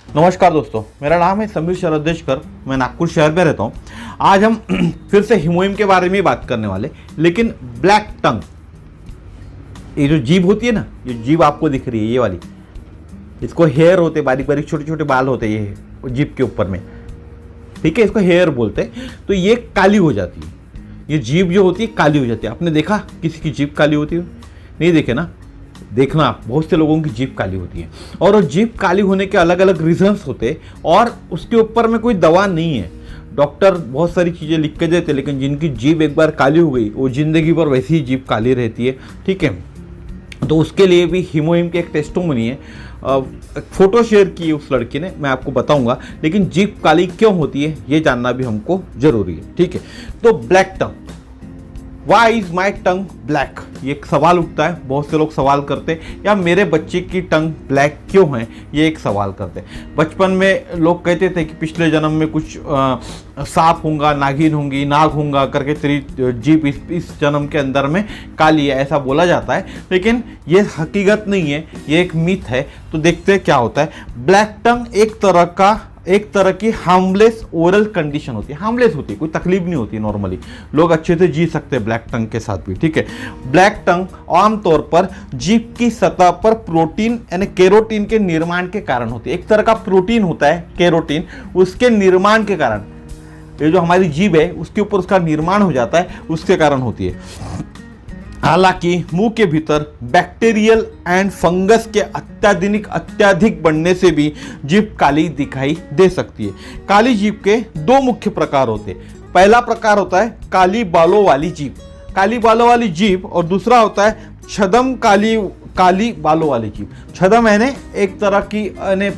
नमस्कार दोस्तों, मेरा नाम है समीर शरदेशकर। मैं नागपुर शहर में रहता हूँ। आज हम फिर से हिमोइम के बारे में ही बात करने वाले, लेकिन ब्लैक टंग, ये जो जीभ होती है ना, ये जीभ आपको दिख रही है, ये वाली, इसको हेयर होते, बारीक बारीक छोटे छोटे बाल होते हैं ये जीभ के ऊपर में, ठीक है, इसको हेयर बोलते हैं। तो ये काली हो जाती है, ये जीभ जो होती है काली हो जाती है। आपने देखा किसी की जीभ काली होती है? नहीं देखे ना? देखना, बहुत से लोगों की जीभ काली होती है और वो जीभ काली होने के अलग अलग रीजंस होते हैं और उसके ऊपर में कोई दवा नहीं है। डॉक्टर बहुत सारी चीज़ें लिख के देते, लेकिन जिनकी जीभ एक बार काली हो गई वो जिंदगी भर वैसी ही जीभ काली रहती है, ठीक है। तो उसके लिए भी हिमोइम की एक टेस्टोमनी है, फोटो शेयर की उस लड़की ने, मैं आपको बताऊंगा। लेकिन जीभ काली क्यों होती है ये जानना भी हमको जरूरी है, ठीक है। तो black tongue, why is my tongue black, ये एक सवाल उठता है, बहुत से लोग सवाल करते हैं, या मेरे बच्चे की टंग ब्लैक क्यों है, ये एक सवाल करते हैं। बचपन में लोग कहते थे कि पिछले जन्म में कुछ सांप होगा, नागिन होंगी, नाग होगा करके तेरी जीभ इस जन्म के अंदर में काली है, ऐसा बोला जाता है। लेकिन ये हकीकत नहीं है, ये एक मिथ है। तो देखते हैं क्या होता है। ब्लैक टंग एक तरह की हार्मलेस ओरल कंडीशन होती है। हार्मलेस होती है, कोई तकलीफ नहीं होती, नॉर्मली लोग अच्छे से जी सकते हैं ब्लैक टंग के साथ भी, ठीक है। ब्लैक टंग आमतौर पर जीभ की सतह पर प्रोटीन यानी केरोटीन के निर्माण के कारण होती है। एक तरह का प्रोटीन होता है केरोटीन, उसके निर्माण के कारण, ये जो हमारी जीभ है उसके ऊपर उसका निर्माण हो जाता है, उसके कारण होती है। हालांकि मुंह के भीतर बैक्टीरियल एंड फंगस के अत्यधिक बढ़ने से भी जीभ काली दिखाई दे सकती है। काली जीभ के दो मुख्य प्रकार होते हैं। पहला प्रकार होता है काली बालों वाली जीभ, काली बालों वाली जीभ, और दूसरा होता है छदम काली बालों वाली जीभ। छदम है एक तरह की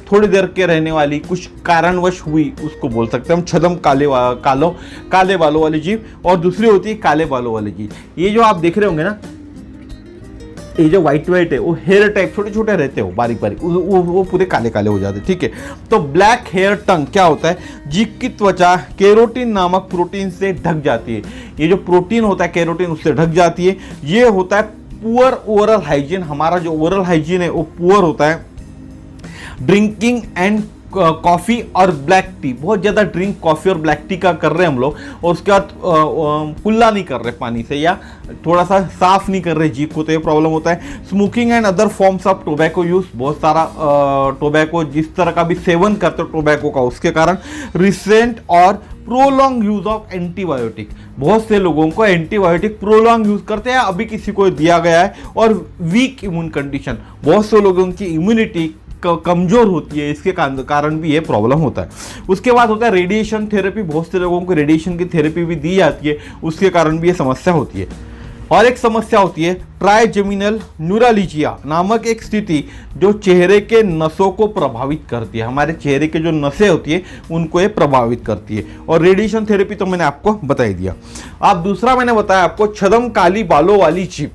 थोड़ी देर के रहने वाली, कुछ कारणवश हुई, उसको बोल सकते हैं हम छदम काले बालों वाली जीभ, और दूसरी होती है काले बालों वाली जीभ। ये जो आप देख रहे होंगे ना, ये जो व्हाइट है वो हेयर टाइप छोटे छोटे रहते हो, बारीक बारीक, वो पूरे काले काले हो जाते, ठीक है। तो ब्लैक हेयर टंग क्या होता है? जीभ की त्वचा केरोटीन नामक प्रोटीन से ढक जाती है। ये जो प्रोटीन होता है केरोटीन, उससे ढक जाती है। ये होता है पुअर ओरल हाइजीन। हमारा जो ओरल हाइजीन है वो पुअर होता है। ड्रिंकिंग एंड कॉफ़ी और ब्लैक टी, बहुत ज़्यादा ड्रिंक कॉफ़ी और ब्लैक टी का कर रहे हैं हम लोग, और उसके बाद कुल्ला नहीं कर रहे पानी से, या थोड़ा सा साफ नहीं कर रहे जीभ को, तो ये प्रॉब्लम होता है। Smoking and other forms of tobacco use, बहुत सारा टोबैको जिस तरह का भी सेवन करते हो टोबैको का, उसके कारण। रिसेंट और प्रोलॉन्ग यूज ऑफ एंटीबायोटिक, बहुत से लोगों को एंटीबायोटिक प्रोलॉन्ग यूज करते हैं, अभी किसी को दिया गया है। और वीक इम्यून कंडीशन, बहुत से लोगों की इम्यूनिटी कमजोर होती है, इसके कारण भी ये प्रॉब्लम होता है। उसके बाद होता है रेडिएशन थेरेपी, बहुत से लोगों को रेडिएशन की थेरेपी भी दी जाती है, उसके कारण भी ये समस्या होती है। और एक समस्या होती है ट्राइजेमिनल न्यूरालिजिया नामक एक स्थिति, जो चेहरे के नसों को प्रभावित करती है। हमारे चेहरे के जो नसें होती है उनको ये प्रभावित करती है। और रेडिएशन थेरेपी तो मैंने आपको बता ही दिया। अब दूसरा मैंने बताया आपको छदम काली बालों वाली जीभ,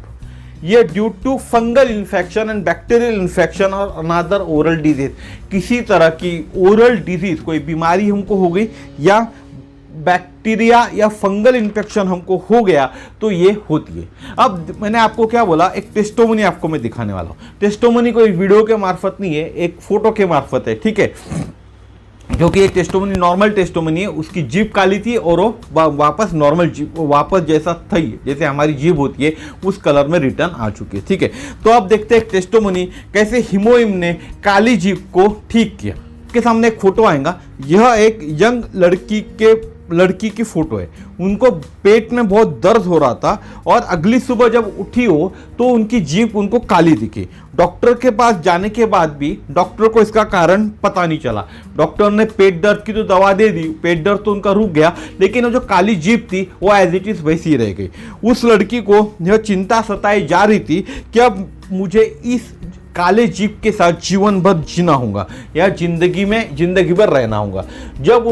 ये due to fungal infection and bacterial infection और अनदर ओरल डिजीज, किसी तरह की ओरल डिजीज, कोई बीमारी हमको हो गई या बैक्टीरिया या फंगल इन्फेक्शन हमको हो गया तो ये होती है। अब मैंने आपको क्या बोला, एक टेस्टोमनी आपको मैं दिखाने वाला हूँ। टेस्टोमनी कोई वीडियो के मार्फत नहीं है, एक फोटो के मार्फत है, ठीक है। जो कि एक टेस्टोमनी नॉर्मल टेस्टोमनी है, उसकी जीभ काली थी और वो वापस नॉर्मल जीभ, वापस जैसा थी, जैसे हमारी जीभ होती है उस कलर में रिटर्न आ चुकी है, ठीक है। तो अब देखते हैं टेस्टोमनी कैसे हिमोइम ने काली जीभ को ठीक किया। के सामने एक फोटो आएगा, यह एक यंग लड़की की फोटो है। उनको पेट में बहुत दर्द हो रहा था और अगली सुबह जब उठी हो तो उनकी जीभ उनको काली दिखी। डॉक्टर के पास जाने के बाद भी डॉक्टर को इसका कारण पता नहीं चला। डॉक्टर ने पेट दर्द की तो दवा दे दी, पेट दर्द तो उनका रुक गया, लेकिन वो जो काली जीभ थी वो एज इट इज वैसी ही रह गई। उस लड़की को यह चिंता सताई जा रही थी कि अब मुझे इस काले जीभ के साथ जीवन भर जीना होगा या जिंदगी भर रहना होगा। जब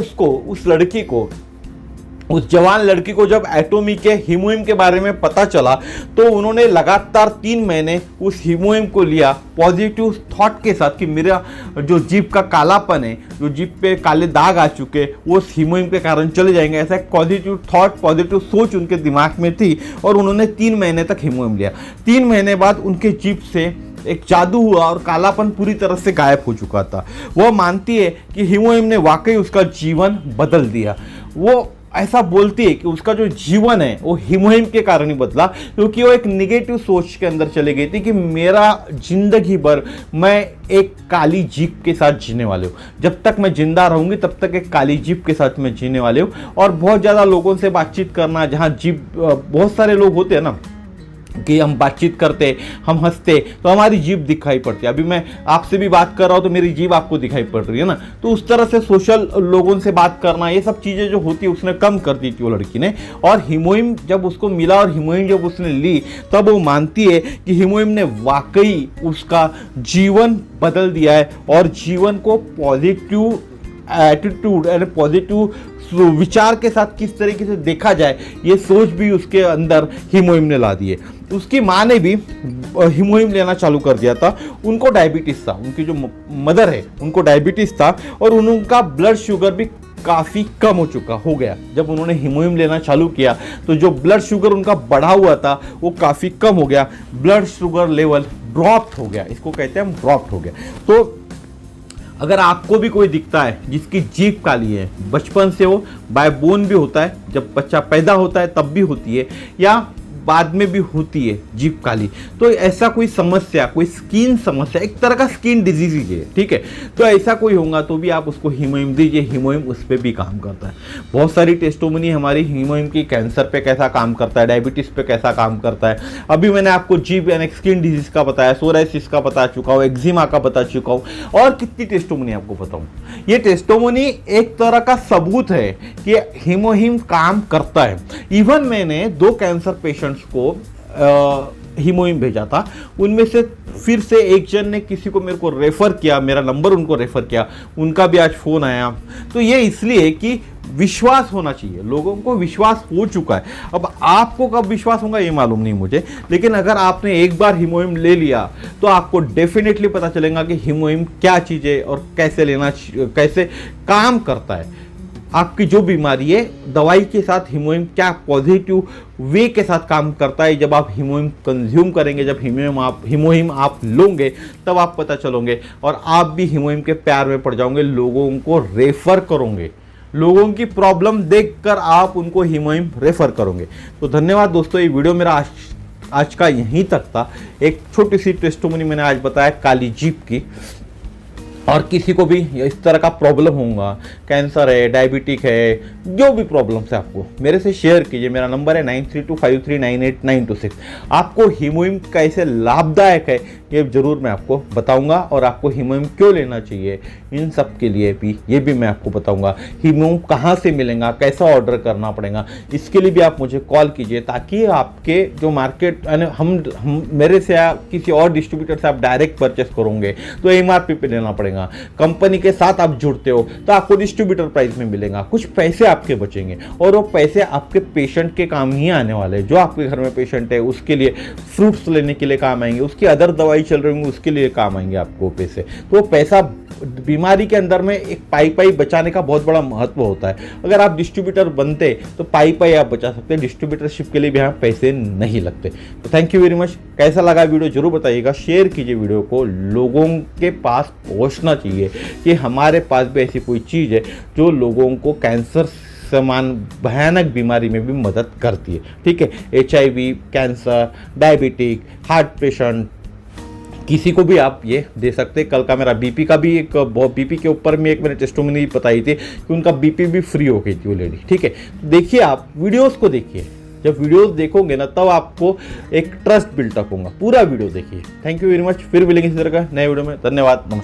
उस जवान लड़की को जब एटोमी के हिमोइम के बारे में पता चला तो उन्होंने लगातार 3 महीने उस हिमोइम को लिया पॉजिटिव थॉट के साथ कि मेरा जो जीभ का कालापन है, जो जीभ पे काले दाग आ चुके, वो उस हिमोइम के कारण चले जाएंगे, ऐसा एक पॉजिटिव थॉट, पॉजिटिव सोच उनके दिमाग में थी और उन्होंने 3 महीने तक हिमोइम लिया। 3 महीने बाद उनके जीभ से एक जादू हुआ और कालापन पूरी तरह से गायब हो चुका था। वह मानती है कि हीमोहिम ने वाकई उसका जीवन बदल दिया। वो ऐसा बोलती है कि उसका जो जीवन है वो हीमोहिम के कारण ही बदला, क्योंकि वो एक निगेटिव सोच के अंदर चली गई थी कि मेरा जिंदगी भर मैं एक काली जीप के साथ जीने वाले हूँ, जब तक मैं जिंदा रहूंगी तब तक एक काली जीप के साथ मैं जीने वाले हूँ। और बहुत ज़्यादा लोगों से बातचीत करना, जहाँ जीप बहुत सारे लोग होते हैं ना कि हम बातचीत करते, हम हंसते तो हमारी जीभ दिखाई पड़ती है। अभी मैं आपसे भी बात कर रहा हूँ तो मेरी जीभ आपको दिखाई पड़ रही है ना। तो उस तरह से सोशल लोगों से बात करना, ये सब चीज़ें जो होती है उसने कम कर दी थी वो लड़की ने। और हीमोहिम जब उसको मिला और हीमोहिम जब उसने ली, तब वो मानती है कि हीमोहिम ने वाकई उसका जीवन बदल दिया है और जीवन को पॉजिटिव एटीट्यूड यानी पॉजिटिव विचार के साथ किस तरीके से देखा जाए, ये सोच भी उसके अंदर हीमोहिम ने ला दी है। उसकी माँ ने भी हीमोहिम लेना चालू कर दिया था। उनको डायबिटीज़ था, उनकी जो मदर है उनको डायबिटीज़ था और उनका ब्लड शुगर भी काफ़ी कम हो गया। जब उन्होंने हीमोहिम लेना चालू किया तो जो ब्लड शुगर उनका बढ़ा हुआ था वो काफ़ी कम हो गया, ब्लड शुगर लेवल ड्रॉप्ड हो गया, इसको कहते हैं हम ड्रॉप्ड हो गया। तो अगर आपको भी कोई दिखता है जिसकी जीभ काली है, बचपन से वो बाय बोन भी होता है, जब बच्चा पैदा होता है तब भी होती है या बाद में भी होती है जीभ काली, तो ऐसा कोई समस्या, कोई स्किन समस्या, एक तरह का स्किन डिजीज ही है, ठीक है, तो ऐसा कोई होगा तो भी आप उसको हीमोहिम दीजिए। हीमोहिम उस पर भी काम करता है। बहुत सारी टेस्टोमनी हमारी हीमोहिम की कैंसर पे कैसा काम करता है, डायबिटीज़ पे कैसा काम करता है। अभी मैंने आपको जीभ यानी स्किन डिजीज का बताया, सोराइसिस का बता चुका हूँ, एक्जिमा का बता चुका हूँ, और कितनी टेस्टोमनी आपको बताऊँ। ये टेस्टोमनी एक तरह का सबूत है कि हीमोहिम काम करता है। इवन मैंने 2 कैंसर पेशेंट्स को हीमोहिम भेजा था, उनमें से फिर से एक जन ने किसी को मेरे को रेफ़र किया, मेरा नंबर उनको रेफ़र किया, उनका भी आज फ़ोन आया। तो ये इसलिए कि विश्वास होना चाहिए, लोगों को विश्वास हो चुका है। अब आपको कब विश्वास होगा ये मालूम नहीं मुझे, लेकिन अगर आपने एक बार हीमोहिम ले लिया तो आपको डेफिनेटली पता चलेगा कि हीमोहिम क्या चीज़ है और कैसे लेना, कैसे काम करता है। आपकी जो बीमारी है, दवाई के साथ हीमोहिम क्या पॉजिटिव वे के साथ काम करता है। जब आप हीमोहिम कंज्यूम करेंगे, जब हीमोहिम आप लोगे, तब आप पता चलोगे और आप भी हीमोहिम के प्यार में पड़ जाओगे, लोगों को रेफ़र करोगे, लोगों की प्रॉब्लम देखकर आप उनको हीमोहिम रेफ़र करोगे। तो धन्यवाद दोस्तों, ये वीडियो मेरा आज का यहीं तक था। एक छोटी सी टेस्टोमनी मैंने आज बताया काली जीभ की। और किसी को भी इस तरह का प्रॉब्लम होगा, कैंसर है, डायबिटिक है, जो भी प्रॉब्लम्स है, आपको मेरे से शेयर कीजिए। मेरा नंबर है 9325398926। आपको हीमोहिम कैसे लाभदायक है ये ज़रूर मैं आपको बताऊंगा, और आपको हीमोहिम क्यों लेना चाहिए इन सब के लिए भी ये भी मैं आपको बताऊंगा। हीमोहिम कहाँ से मिलेगा, कैसा ऑर्डर करना पड़ेगा, इसके लिए भी आप मुझे कॉल कीजिए, ताकि आपके जो मार्केट यानी हम मेरे से या किसी और डिस्ट्रीब्यूटर से आप डायरेक्ट परचेस करोगे तो MRP पे लेना पड़ेगा। कंपनी के साथ आप जुड़ते हो तो आपको डिस्ट्रीब्यूटर प्राइस में मिलेगा, कुछ पैसे आपके बचेंगे और वो पैसे आपके पेशेंट के काम ही आने वाले हैं। जो आपके घर में पेशेंट है उसके लिए फ्रूट्स लेने के लिए काम आएंगे, उसकी अदर दवाई चल रही होंगी उसके लिए काम आएंगे आपको पैसे। तो पैसा बीमारी के अंदर में एक पाई बचाने का बहुत बड़ा महत्व होता है। अगर आप डिस्ट्रीब्यूटर बनते तो पाई आप बचा सकते हैं, डिस्ट्रीब्यूटरशिप के लिए भी यहाँ पैसे नहीं लगते। तो थैंक यू वेरी मच। कैसा लगा वीडियो जरूर बताइएगा, शेयर कीजिए वीडियो को, लोगों के पास पहुँचना चाहिए कि हमारे पास भी ऐसी कोई चीज़ है जो लोगों को कैंसर समान भयानक बीमारी में भी मदद करती है। ठीक है, HIV, cancer, diabetic, heart patient, किसी को भी आप ये दे सकते हैं। कल का मेरा BP का भी एक BP के ऊपर में एक मैंने टेस्टोमनी बताई थी कि उनका BP भी फ्री हो गई थी वो लेडी। ठीक है, देखिए आप वीडियोस को देखिए, जब वीडियोस देखोगे ना तब आपको एक ट्रस्ट बिल्टअप होगा। पूरा वीडियो देखिए। Thank you very much. फिर मिलेंगे इसी तरह का नए वीडियो में। धन्यवाद, नमस्कार।